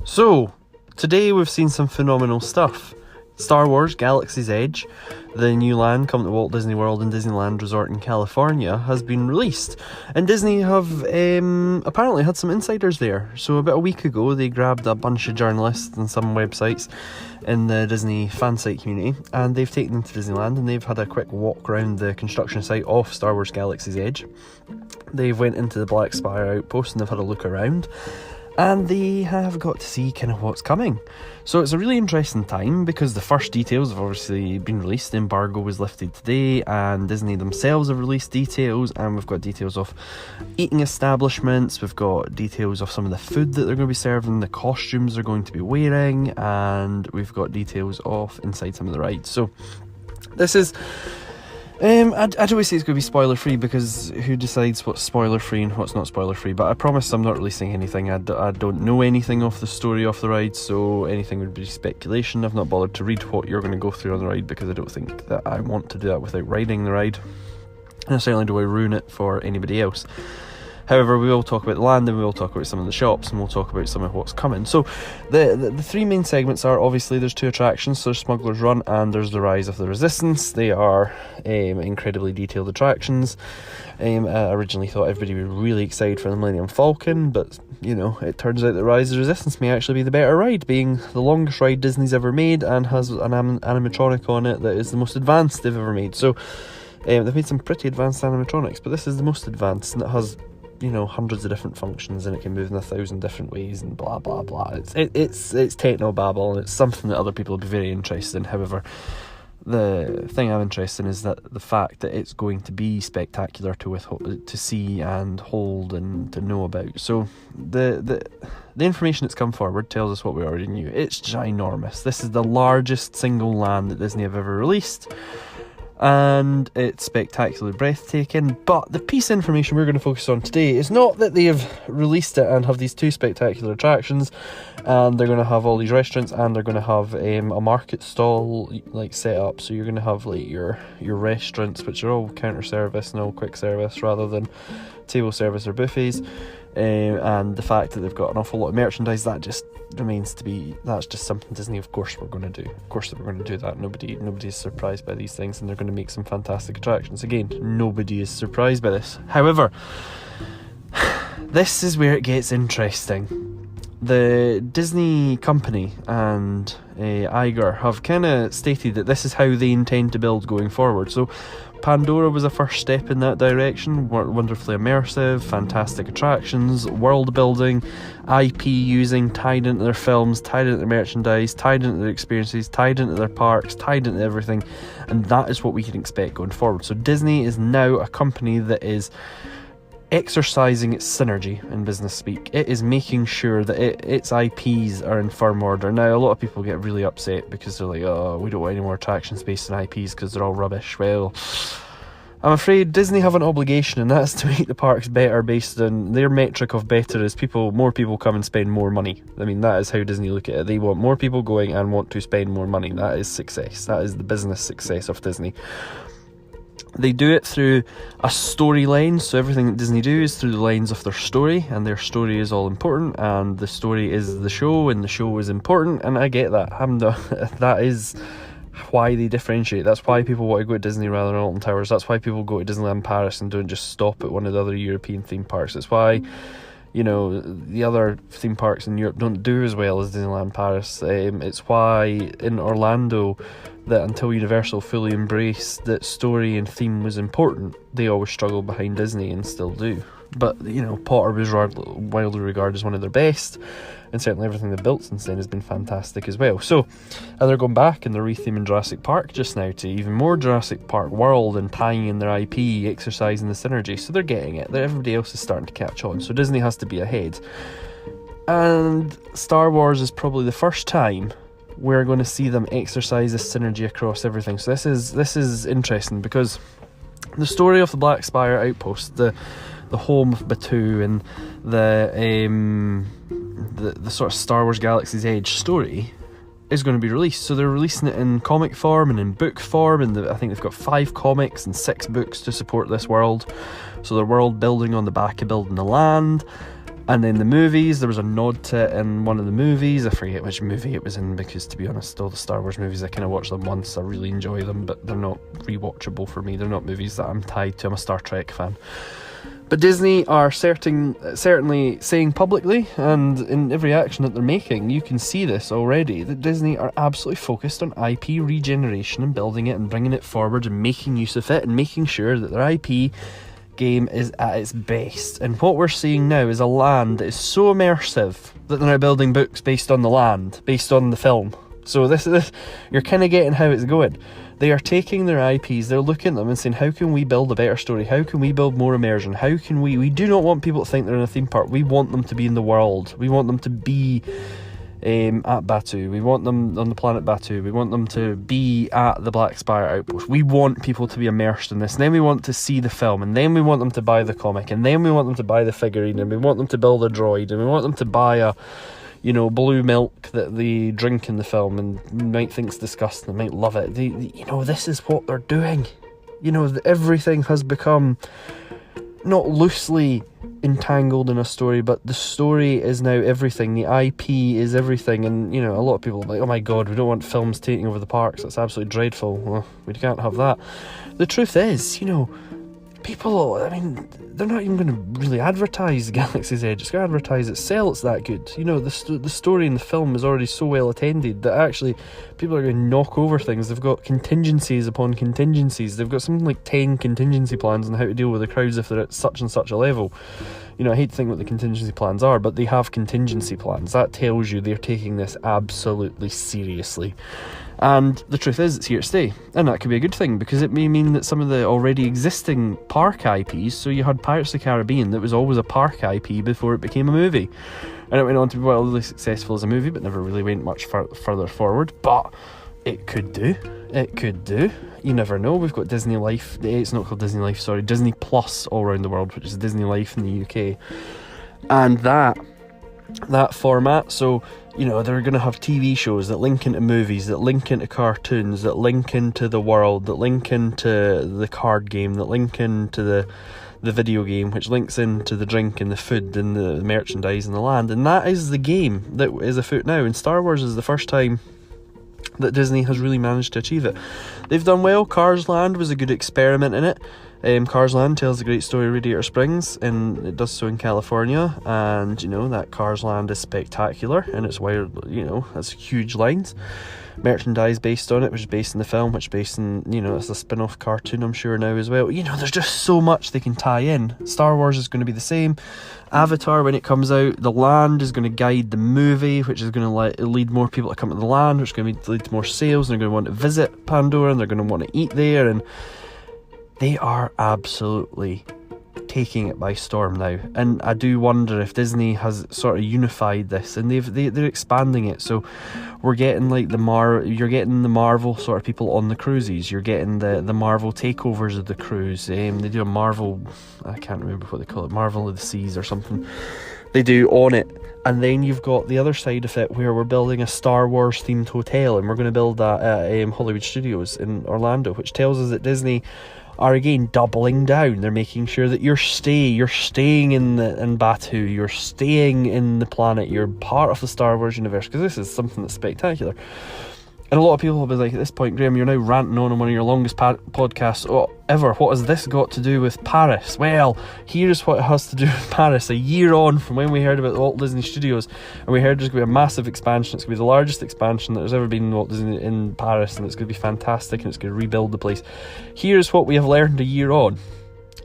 So, today we've seen some phenomenal stuff. Star Wars Galaxy's Edge, the new land coming to Walt Disney World and Disneyland Resort in California, has been released. And Disney have apparently had some insiders there. So about a week ago they grabbed a bunch of journalists and some websites in the Disney fan site community, and they've taken them to Disneyland and they've had a quick walk around the construction site of Star Wars Galaxy's Edge. They've went into the Black Spire outpost and they've had a look around. And they have got to see kind of what's coming. So it's a really interesting time because the first details have obviously been released. The embargo was lifted today and Disney themselves have released details, and we've got details of eating establishments, we've got details of some of the food that they're going to be serving, the costumes they're going to be wearing, and we've got details of inside some of the rides. So this is... I don't always say it's going to be spoiler free because who decides what's spoiler free and what's not spoiler free, but I promise I'm not releasing anything. I don't know anything of the story of the ride, so anything would be speculation. I've not bothered to read what you're going to go through on the ride because I don't think that I want to do that without riding the ride, and certainly do I ruin it for anybody else. However, we will talk about the land and we will talk about some of the shops and we'll talk about some of what's coming. So the three main segments are, obviously there's two attractions. So there's Smuggler's Run and there's the Rise of the Resistance. They are incredibly detailed attractions. I originally thought everybody would be really excited for the Millennium Falcon, but you know, it turns out that Rise of the Resistance may actually be the better ride, being the longest ride Disney's ever made and has an animatronic on it that is the most advanced they've ever made. So they've made some pretty advanced animatronics, but this is the most advanced, and it has, you know, hundreds of different functions, and it can move in 1,000 different ways and blah blah blah. It's techno babble, and it's something that other people will be very interested in. However, the thing I'm interested in is that the fact that it's going to be spectacular to see and hold and to know about. So the information that's come forward tells us what we already knew. It's ginormous. This is the largest single land that Disney have ever released, and it's spectacularly breathtaking. But the piece of information we're going to focus on today is not that they have released it and have these two spectacular attractions and they're going to have all these restaurants and they're going to have a market stall like set up. So you're going to have like your restaurants, which are all counter service and all quick service rather than table service or buffets, and the fact that they've got an awful lot of merchandise, that just remains to be, that's just something Disney, of course we're going to do. Of course that we're going to do that. Nobody's surprised by these things, and they're going to make some fantastic attractions. Again, nobody is surprised by this. However, this is where it gets interesting. The Disney company and Iger have kind of stated that this is how they intend to build going forward. So Pandora was a first step in that direction. Wonderfully immersive, fantastic attractions, world building, IP using, tied into their films, tied into their merchandise, tied into their experiences, tied into their parks, tied into everything, and that is what we can expect going forward. So Disney is now a company that is exercising its synergy in business speak. It is making sure that its IPs are in firm order. Now, a lot of people get really upset because they're like, oh, we don't want any more attractions based on IPs because they're all rubbish. Well, I'm afraid Disney have an obligation, and that's to make the parks better based on their metric of better is more people come and spend more money. I mean, that is how Disney look at it. They want more people going and want to spend more money. That is success. That is the business success of Disney. They do it through a storyline, so everything that Disney do is through the lens of their story, and their story is all important, and the story is the show, and the show is important, and I get that. That is why they differentiate. That's why people want to go to Disney rather than Alton Towers. That's why people go to Disneyland Paris and don't just stop at one of the other European theme parks. It's why, you know, the other theme parks in Europe don't do as well as Disneyland Paris. It's why in Orlando, that until Universal fully embraced that story and theme was important, they always struggled behind Disney and still do. But, you know, Potter was widely regarded as one of their best, and certainly everything they've built since then has been fantastic as well. So, and they're going back and they're retheming Jurassic Park just now to even more Jurassic Park world and tying in their IP, exercising the synergy. So they're getting it. Everybody else is starting to catch on. So Disney has to be ahead. And Star Wars is probably the first time we're going to see them exercise this synergy across everything. So this is interesting because the story of the Black Spire Outpost, the home of Batuu, and the sort of Star Wars Galaxy's Edge story is going to be released. So they're releasing it in comic form and in book form, and I think they've got 5 comics and 6 books to support this world. So they're world building on the back of building the land. And then the movies, there was a nod to it in one of the movies. I forget which movie it was in, because to be honest, all the Star Wars movies, I kind of watch them once, I really enjoy them, but they're not rewatchable for me. They're not movies that I'm tied to. I'm a Star Trek fan. But Disney are certainly saying publicly, and in every action that they're making, you can see this already, that Disney are absolutely focused on IP regeneration and building it and bringing it forward and making use of it and making sure that their IP game is at its best. And what we're seeing now is a land that is so immersive that they're now building books based on the land, based on the film. So this you're kind of getting how it's going. They are taking their IPs, they're looking at them and saying, how can we build a better story? How can we build more immersion? How can we do not want people to think they're in a theme park. We want them to be in the world. We want them to be at Batuu. We want them on the planet Batuu. We want them to be at the Black Spire Outpost. We want people to be immersed in this, and then we want to see the film, and then we want them to buy the comic, and then we want them to buy the figurine, and we want them to build a droid, and we want them to buy a blue milk that they drink in the film and might think's disgusting, they might love it. This is what they're doing. Everything has become not loosely entangled in a story, but the story is now everything. The IP is everything. And a lot of people are like, oh my god, we don't want films taking over the parks, that's absolutely dreadful. Well, we can't have that. The truth is, people, they're not even going to really advertise Galaxy's Edge. It's going to advertise itself. It's that good. The story in the film is already so well attended that actually people are going to knock over things. They've got contingencies upon contingencies. They've got something like 10 contingency plans on how to deal with the crowds if they're at such and such a level. I hate to think what the contingency plans are, but they have contingency plans. That tells you they're taking this absolutely seriously. And the truth is, it's here to stay. And that could be a good thing, because it may mean that some of the already existing park IPs, so you had Pirates of the Caribbean, that was always a park IP before it became a movie. And it went on to be wildly successful as a movie, but never really went much further forward. But it could do. It could do. You never know. We've got Disney Life. It's not called Disney Life, sorry. Disney Plus all around the world, which is Disney Life in the UK. And that format, so they're going to have TV shows that link into movies, that link into cartoons, that link into the world, that link into the card game, that link into the video game, which links into the drink and the food and the merchandise and the land. And that is the game that is afoot now. And Star Wars is the first time that Disney has really managed to achieve it. They've done well. Cars Land was a good experiment in it. Cars Land tells a great story of Radiator Springs, and it does so in California, and that Cars Land is spectacular, and it's where has huge lines, merchandise based on it, which is based in the film, which is based in it's a spin-off cartoon I'm sure now as well. There's just so much they can tie in. Star Wars is going to be the same. Avatar, when it comes out, the land is going to guide the movie, which is going to lead more people to come to the land, which is going to lead to more sales, and they're going to want to visit Pandora, and they're going to want to eat there, and they are absolutely taking it by storm now. And I do wonder if Disney has sort of unified this, and they're expanding it. So we're getting like you're getting the Marvel sort of people on the cruises. You're getting the Marvel takeovers of the cruise. They do a Marvel, I can't remember what they call it, Marvel of the Seas or something. They do on it. And then you've got the other side of it where we're building a Star Wars themed hotel, and we're going to build that at Hollywood Studios in Orlando, which tells us that Disney are again doubling down. They're making sure that you're staying in Batuu, you're staying in the planet, you're part of the Star Wars universe, because this is something that's spectacular. And a lot of people will be like, at this point, Graham, you're now ranting on one of your longest podcasts ever. What has this got to do with Paris? Well, here's what it has to do with Paris. A year on from when we heard about the Walt Disney Studios, and we heard there's going to be a massive expansion. It's going to be the largest expansion that there's ever been in Walt Disney in Paris, and it's going to be fantastic, and it's going to rebuild the place. Here's what we have learned a year on.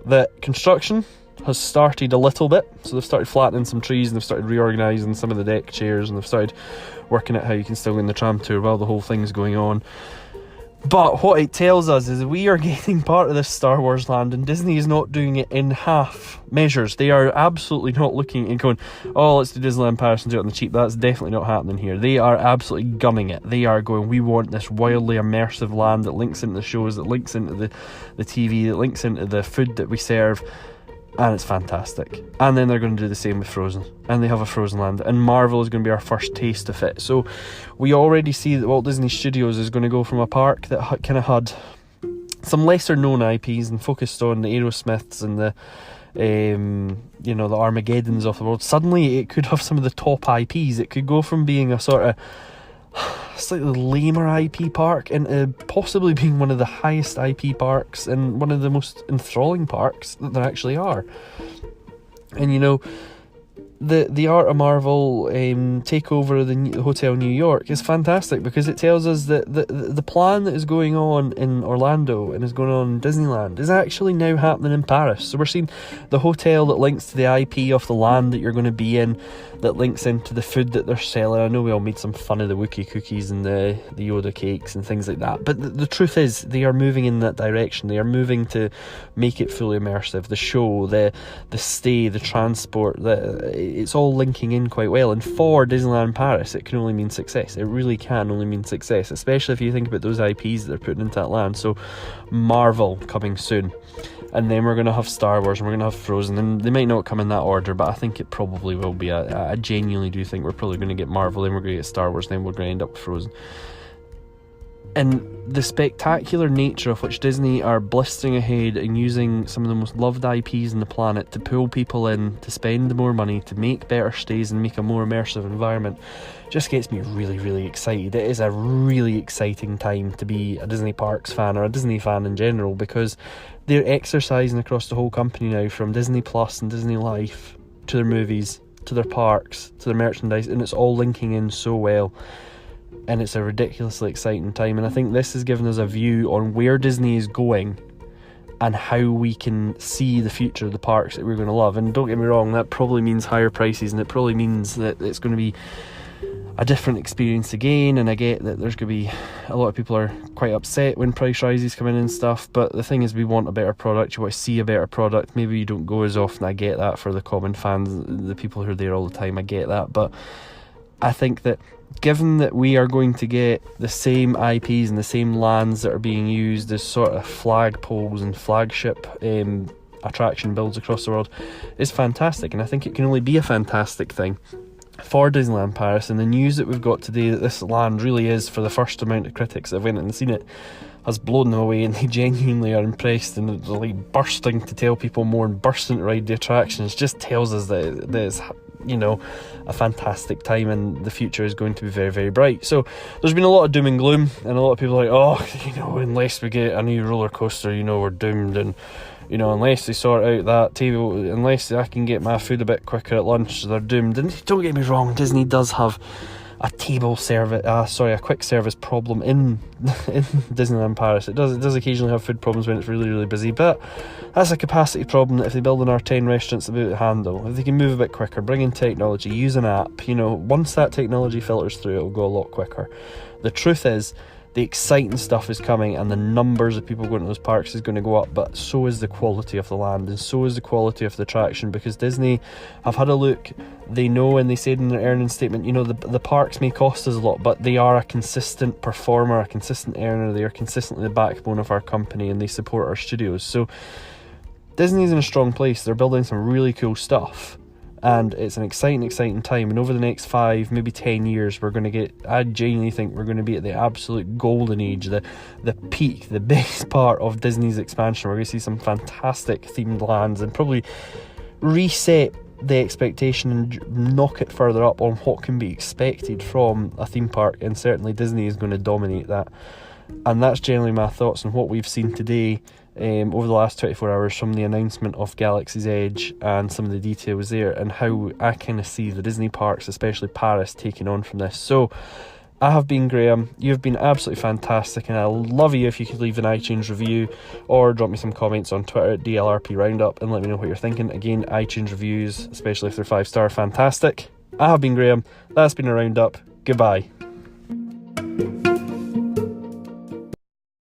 That construction has started a little bit, so they've started flattening some trees, and they've started reorganising some of the deck chairs, and they've started working out how you can still go in the tram tour while the whole thing's going on. But what it tells us is we are getting part of this Star Wars land, and Disney is not doing it in half measures. They are absolutely not looking and going, oh, let's do Disneyland Paris and do it on the cheap. That's definitely not happening here. They are absolutely gunning it. They are going, we want this wildly immersive land that links into the shows, that links into the TV, that links into the food that we serve. And it's fantastic. And then they're going to do the same with Frozen, and they have a Frozen land, and Marvel is going to be our first taste of it. So we already see that Walt Disney Studios is going to go from a park that kind of had some lesser known IPs and focused on the Aerosmiths and the you know, the Armageddons of the world. Suddenly it could have some of the top IPs. It could go from being a sort of slightly lamer IP park into possibly being one of the highest IP parks and one of the most enthralling parks that there actually are. And you know, the Art of Marvel takeover of the Hotel New York is fantastic, because it tells us that the plan that is going on in Orlando and is going on in Disneyland is actually now happening in Paris. So we're seeing the hotel that links to the IP of the land that you're going to be in, that links into the food that they're selling. I know we all made some fun of the Wookiee cookies and the Yoda cakes and things like that, but the truth is they are moving in that direction. They are moving to make it fully immersive. The show, the stay, the transport, it's all linking in quite well. And for Disneyland Paris, it can only mean success. It really can only mean success, especially if you think about those IPs that they're putting into that land. So Marvel coming soon, and then we're going to have Star Wars, and we're going to have Frozen, and they might not come in that order, but I think it probably will be. I genuinely do think we're probably going to get Marvel, then we're going to get Star Wars, then we're going to end up with Frozen. And the spectacular nature of which Disney are blistering ahead and using some of the most loved IPs on the planet to pull people in, to spend more money, to make better stays and make a more immersive environment, just gets me really, really excited. It is a really exciting time to be a Disney Parks fan, or a Disney fan in general, because they're exercising across the whole company now, from Disney Plus and Disney Life to their movies, to their parks, to their merchandise, and it's all linking in so well. And it's a ridiculously exciting time, and I think this has given us a view on where Disney is going and how we can see the future of the parks that we're going to love. And don't get me wrong, that probably means higher prices, and it probably means that it's going to be a different experience again, and I get that there's going to be a lot of people are quite upset when price rises come in and stuff, but the thing is, we want a better product. You want to see a better product. Maybe you don't go as often, I get that. For the common fans, the people who are there all the time, I get that, but I think that given that we are going to get the same IPs and the same lands that are being used as sort of flagpoles and flagship attraction builds across the world, is fantastic. And I think it can only be a fantastic thing for Disneyland Paris. And the news that we've got today, that this land really is, for the first amount of critics that have went and seen it, has blown them away, and they genuinely are impressed, and they're like bursting to tell people more and bursting to ride the attractions, just tells us that it's, you know, a fantastic time, and the future is going to be very, very bright. So there's been a lot of doom and gloom, and a lot of people are like, oh, you know, unless we get a new roller coaster, you know, we're doomed, and you know, unless they sort out that table, unless I can get my food a bit quicker at lunch, they're doomed. And don't get me wrong, Disney does have a a quick service problem in Disneyland Paris. It does occasionally have food problems when it's really, really busy, but that's a capacity problem that if they build in our 10 restaurants, they'll be able to handle. If they can move a bit quicker, bring in technology, use an app, you know, once that technology filters through, it'll go a lot quicker. The truth is, the exciting stuff is coming, and the numbers of people going to those parks is going to go up, but so is the quality of the land, and so is the quality of the attraction, because Disney have had a look. They know, and they said in their earnings statement, you know, the parks may cost us a lot, but they are a consistent performer, a consistent earner. They are consistently the backbone of our company, and they support our studios. So Disney's in a strong place. They're building some really cool stuff, and it's an exciting time. And over the next 5, maybe 10 years, we're going to get, I genuinely think we're going to be at the absolute golden age, the peak, the best part of Disney's expansion. We're going to see some fantastic themed lands, and probably reset the expectation and knock it further up on what can be expected from a theme park, and certainly Disney is going to dominate that. And that's generally my thoughts on what we've seen today over the last 24 hours from the announcement of Galaxy's Edge, and some of the details there, and how I kind of see the Disney parks, especially Paris, taking on from this. So I have been Graham. You've been absolutely fantastic, and I'd love you if you could leave an iTunes review or drop me some comments on Twitter at DLRP Roundup and let me know what you're thinking. Again, iTunes reviews, especially if they're 5-star, fantastic. I have been Graham. That's been a Roundup. Goodbye.